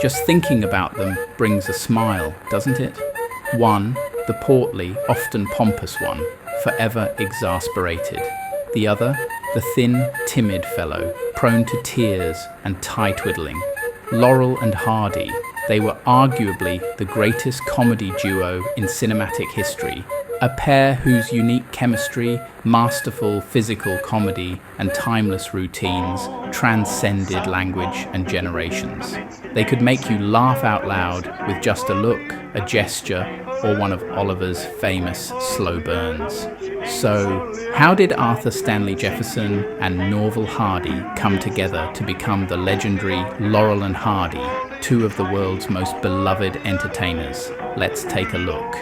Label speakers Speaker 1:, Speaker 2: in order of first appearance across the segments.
Speaker 1: Just thinking about them brings a smile, doesn't it? One, the portly, often pompous one, forever exasperated. The other, the thin, timid fellow, prone to tears and tie-twiddling. Laurel and Hardy, they were arguably the greatest comedy duo in cinematic history, a pair whose unique chemistry, masterful physical comedy, and timeless routines transcended language and generations. They could make you laugh out loud with just a look, a gesture, or one of Oliver's famous slow burns. So, how did Arthur Stanley Jefferson and Norvell Hardy come together to become the legendary Laurel and Hardy, two of the world's most beloved entertainers? Let's take a look.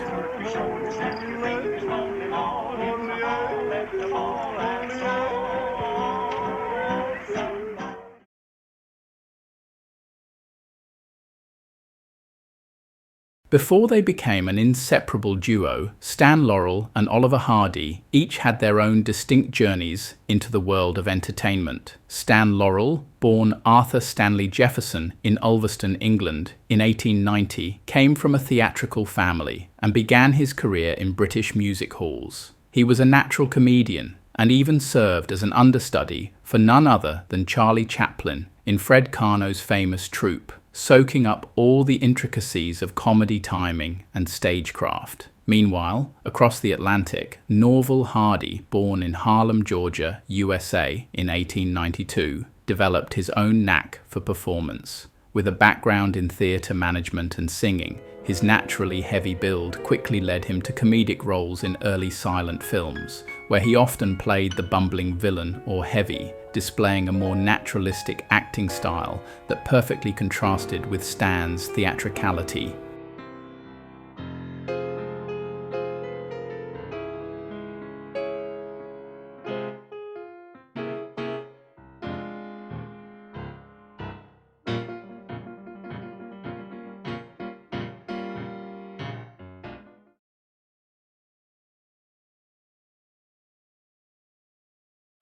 Speaker 1: Before they became an inseparable duo, Stan Laurel and Oliver Hardy each had their own distinct journeys into the world of entertainment. Stan Laurel, born Arthur Stanley Jefferson in Ulverston, England, in 1890, came from a theatrical family and began his career in British music halls. He was a natural comedian and even served as an understudy for none other than Charlie Chaplin in Fred Karno's famous troupe, soaking up all the intricacies of comedy timing and stagecraft. Meanwhile, across the Atlantic, Norvell Hardy, born in Harlem, Georgia, USA in 1892, developed his own knack for performance. With a background in theatre management and singing, his naturally heavy build quickly led him to comedic roles in early silent films, where he often played the bumbling villain or heavy, displaying a more naturalistic acting style that perfectly contrasted with Stan's theatricality.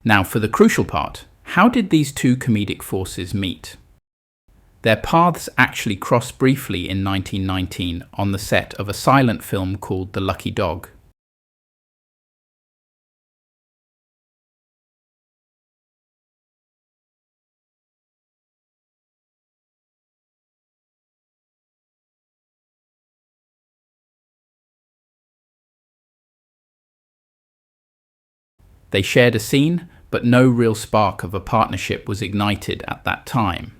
Speaker 1: Now for the crucial part, how did these two comedic forces meet? Their paths actually crossed briefly in 1919 on the set of a silent film called The Lucky Dog. They shared a scene, but no real spark of a partnership was ignited at that time.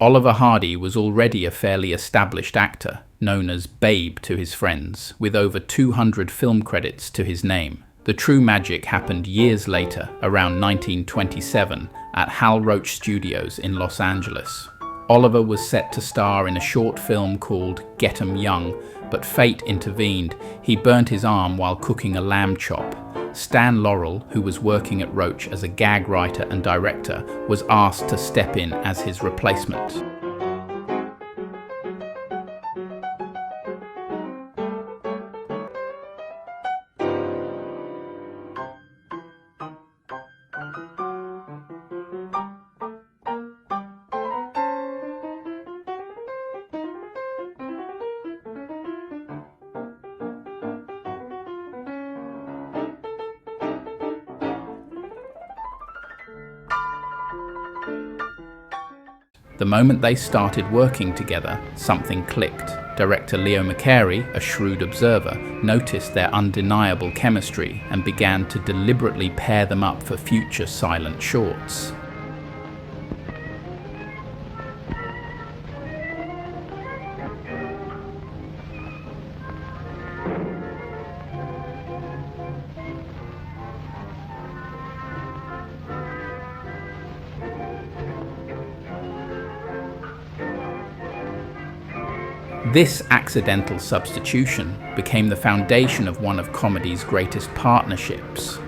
Speaker 1: Oliver Hardy was already a fairly established actor, known as Babe to his friends, with over 200 film credits to his name. The true magic happened years later, around 1927, at Hal Roach Studios in Los Angeles. Oliver was set to star in a short film called Get 'Em Young, but fate intervened. He burnt his arm while cooking a lamb chop. Stan Laurel, who was working at Roach as a gag writer and director, was asked to step in as his replacement. The moment they started working together, something clicked. Director Leo McCarey, a shrewd observer, noticed their undeniable chemistry and began to deliberately pair them up for future silent shorts. This accidental substitution became the foundation of one of comedy's greatest partnerships.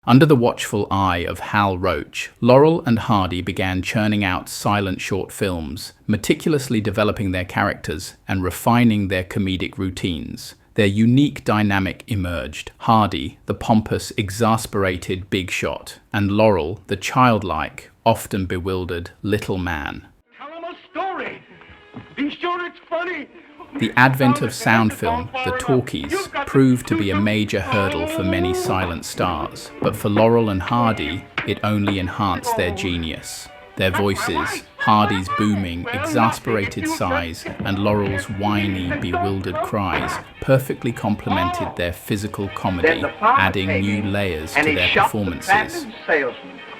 Speaker 1: Under the watchful eye of Hal Roach, Laurel and Hardy began churning out silent short films, meticulously developing their characters and refining their comedic routines. Their unique dynamic emerged: Hardy, the pompous, exasperated big shot, and Laurel, the childlike, often bewildered little man.
Speaker 2: Tell him a story. Be sure it's funny.
Speaker 1: The advent of sound film, the talkies, proved to be a major hurdle for many silent stars, but for Laurel and Hardy, it only enhanced their genius. Their voices, Hardy's booming, exasperated sighs, and Laurel's whiny, bewildered cries, perfectly complemented their physical comedy, adding new layers to their performances.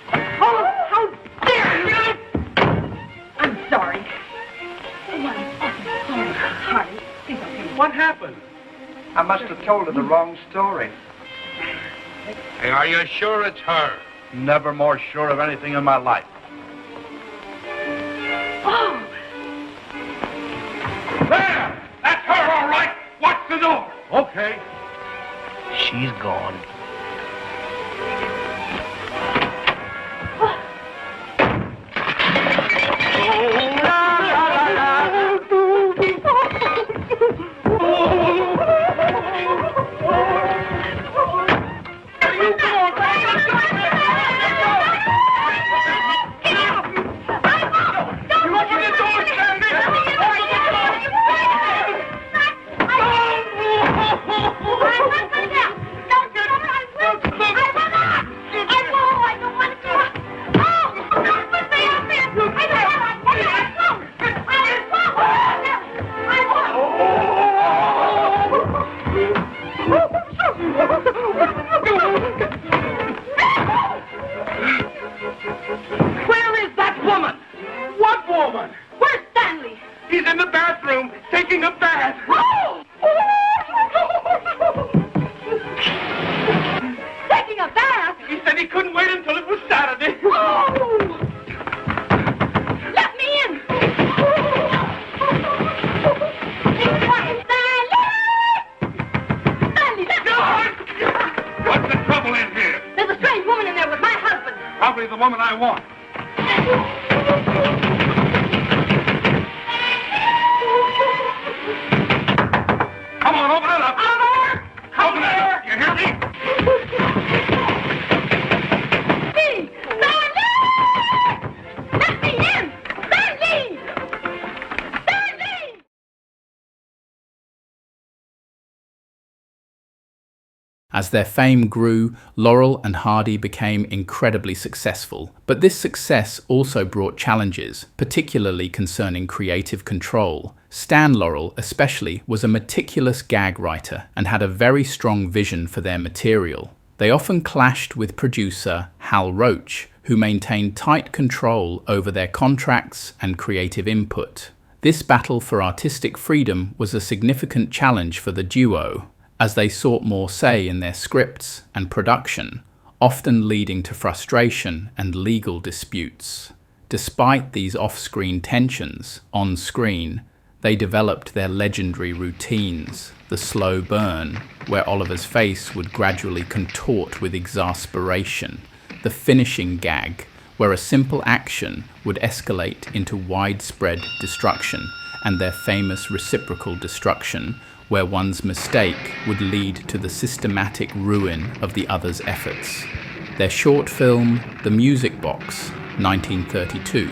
Speaker 2: How dare you!
Speaker 3: I'm sorry. Oh, I'm awfully sorry, Hardy. Please don't do
Speaker 2: What happened?
Speaker 4: I must have told her the wrong story.
Speaker 2: Hey, are you sure it's her?
Speaker 4: Never more sure of anything in my life.
Speaker 3: Oh!
Speaker 2: There! That's her, all right! Watch the door! Okay.
Speaker 4: She's gone.
Speaker 2: Where is that woman? What woman?
Speaker 3: Where's Stanley?
Speaker 2: He's in the bathroom, taking a bath.
Speaker 3: Oh! Taking a bath?
Speaker 2: He said he couldn't wait until it was Saturday.
Speaker 3: Oh! Let me in! Stanley! Stanley!
Speaker 2: What's the trouble in here?
Speaker 3: There's a strange woman in there with my husband.
Speaker 2: Probably the woman I want. Come on, open it up. Open it up. You hear me?
Speaker 3: Me! Stanley! Let me in! Stanley! Stanley!
Speaker 1: As their fame grew, Laurel and Hardy became incredibly successful. But this success also brought challenges, particularly concerning creative control. Stan Laurel, especially, was a meticulous gag writer and had a very strong vision for their material. They often clashed with producer Hal Roach, who maintained tight control over their contracts and creative input. This battle for artistic freedom was a significant challenge for the duo, as they sought more say in their scripts and production, often leading to frustration and legal disputes. Despite these off-screen tensions, on-screen, they developed their legendary routines: the slow burn, where Oliver's face would gradually contort with exasperation; the finishing gag, where a simple action would escalate into widespread destruction; and their famous reciprocal destruction, where one's mistake would lead to the systematic ruin of the other's efforts. Their short film, The Music Box, 1932,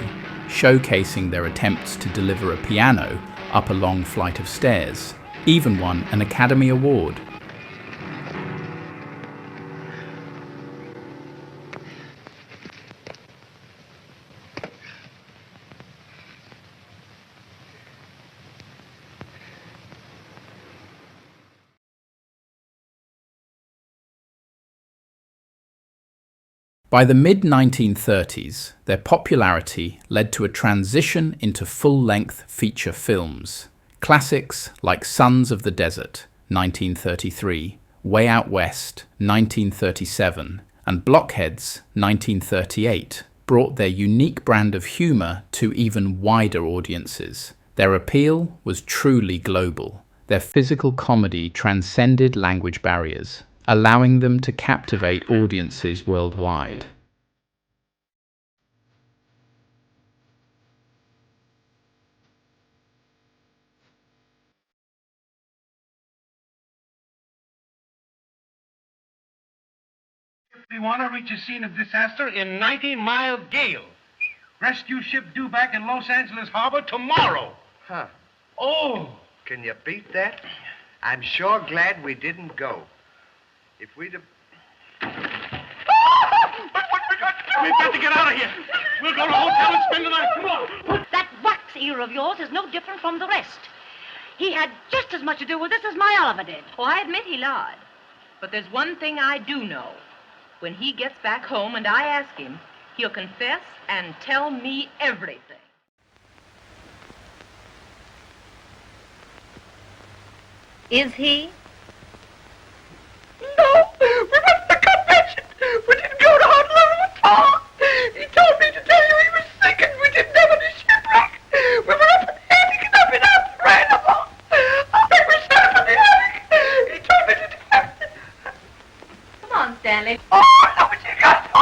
Speaker 1: showcasing their attempts to deliver a piano up a long flight of stairs, even won an Academy Award. By the mid-1930s, their popularity led to a transition into full-length feature films. Classics like Sons of the Desert, 1933, Way Out West, 1937, and Blockheads, 1938, brought their unique brand of humor to even wider audiences. Their appeal was truly global. Their physical comedy transcended language barriers, allowing them to captivate audiences worldwide.
Speaker 5: We want to reach a scene of disaster in 90-mile gale. Rescue ship due back in Los Angeles Harbor tomorrow.
Speaker 4: Huh.
Speaker 5: Oh!
Speaker 4: Can you beat that? I'm sure glad we didn't go. If we'd have...
Speaker 5: But what we got to do? We've got to get out of here. We'll go to a hotel and spend the night. Come on.
Speaker 3: That wax ear of yours is no different from the rest. He had just as much to do with this as my Oliver did.
Speaker 6: Oh, I admit he lied. But there's one thing I do know. When he gets back home and I ask him, he'll confess and tell me everything.
Speaker 3: Is he?
Speaker 5: No, we went to the convention. We didn't go to Honolulu at all. He told me to tell you he was sick and we didn't have any shipwreck. We were up in Attic and up and up, right up on. I think we set up in the attic. He told me to tell you.
Speaker 6: Come on, Stanley.
Speaker 5: Oh, no, but you got to.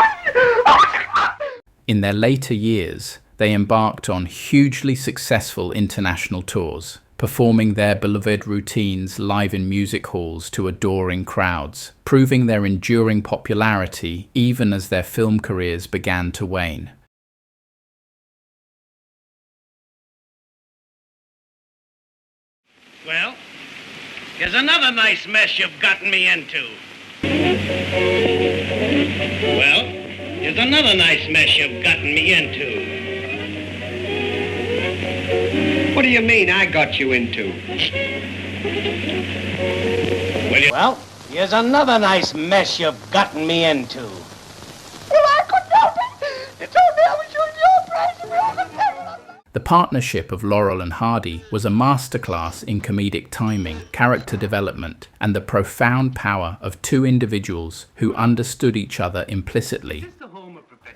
Speaker 1: In their later years, they embarked on hugely successful international tours, performing their beloved routines live in music halls to adoring crowds, proving their enduring popularity even as their film careers began to wane.
Speaker 7: Well, here's another nice mess you've gotten me into. Well, here's another nice mess you've gotten me into.
Speaker 4: What do you mean I got you into?
Speaker 7: Well, here's another nice mess you've gotten me into.
Speaker 5: Well, I couldn't help it. You told me I was doing your price and we all got together.
Speaker 1: The partnership of Laurel and Hardy was a masterclass in comedic timing, character development, and the profound power of two individuals who understood each other implicitly.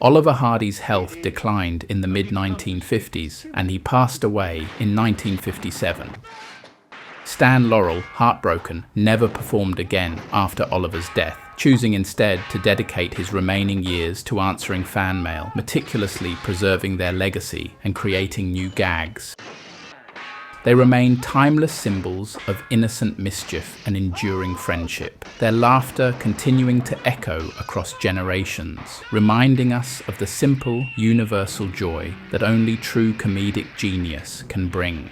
Speaker 1: Oliver Hardy's health declined in the mid-1950s, and he passed away in 1957. Stan Laurel, heartbroken, never performed again after Oliver's death, choosing instead to dedicate his remaining years to answering fan mail, meticulously preserving their legacy and creating new gags. They remain timeless symbols of innocent mischief and enduring friendship, their laughter continuing to echo across generations, reminding us of the simple, universal joy that only true comedic genius can bring.